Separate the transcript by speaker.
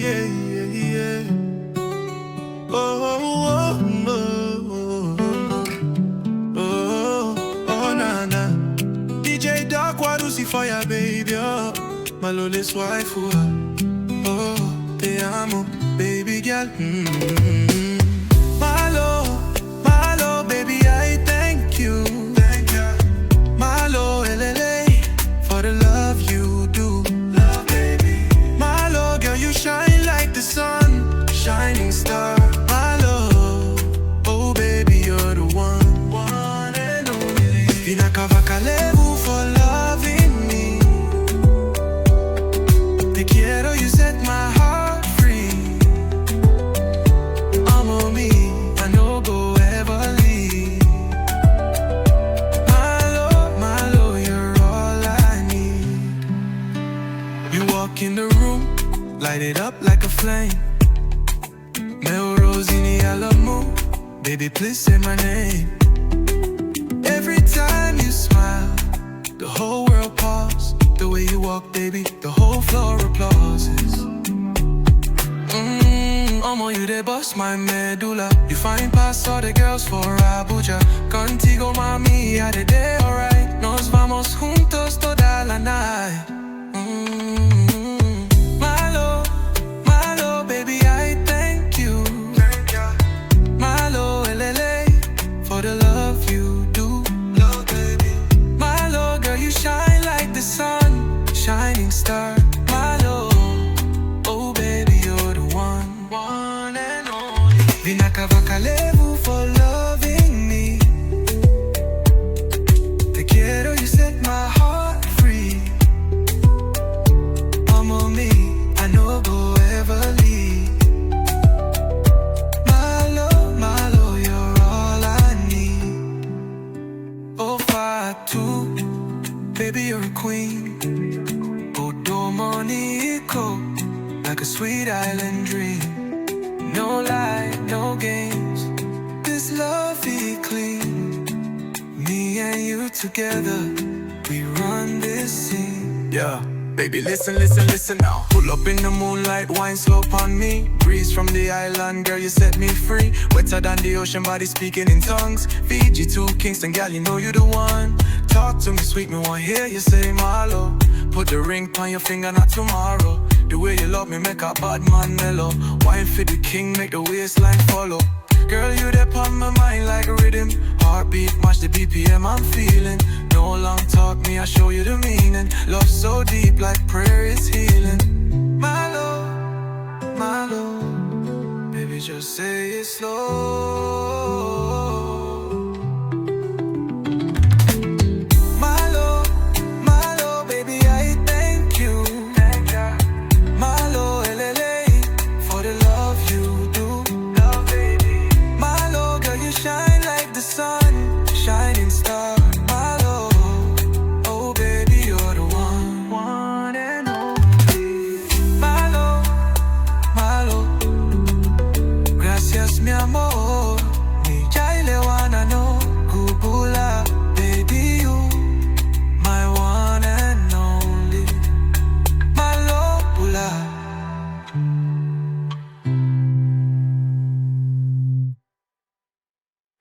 Speaker 1: yeah, yeah. Oh, oh, oh, oh, oh, na, na. DJ Doc Warusi for ya, baby, oh. Malo, this wife, oh, te amo, baby girl. Malo, Malo, baby, I thank you. Malo, for the love you do. Love, baby. Malo, girl, you shine like the sun, shining star. Malo, oh baby, you're the one and only. Vinaka, vakalevu for loving me. Te quiero, you set my heart free. I'm on me, I no go ever leave. Malo, you're all I need. You walk in the room, light it up like a flame. Melrose in the Alamo, baby, please say my name. Every time you smile, the whole world pauses. The way you walk, baby, the whole floor applauses. Omo, you dey bust my medulla. You find past all the girls for Abuja. Contigo, mami, ya de day, alright. Nos vamos juntos toda la night. Malo, baby, I thank you. Malo, for the love you do. Love, baby. Malo, girl, you shine like the sun, shining star. Malo, oh baby, you're the one and only. Vinaka, vakalevu for loving me. Te quiero, you set my heart free. I'm on me, I no go ever leave. Malo, you're all I need. Oh, 5'2", baby, you're a queen. Oh, Dominico, like a sweet island dream. No lie, no games, this love be clean. Me and you together, we run this scene. Yeah, baby, listen now. Pull up in the moonlight, wine slow on me. Breeze from the island, girl, you set me free. Wetter than the ocean, body speaking in tongues. Fiji to Kingston, girl, you know you the one. Talk to me sweet, me want hear you say Malo. Put the ring on your finger, not tomorrow. The way you love me make a bad man mellow. Wine for the king, make the waistline follow. Girl, you there on my mind like a rhythm. Heartbeat, match the BPM I'm feeling. No long talk, me I show you the meaning. Love so deep like prayer is healing.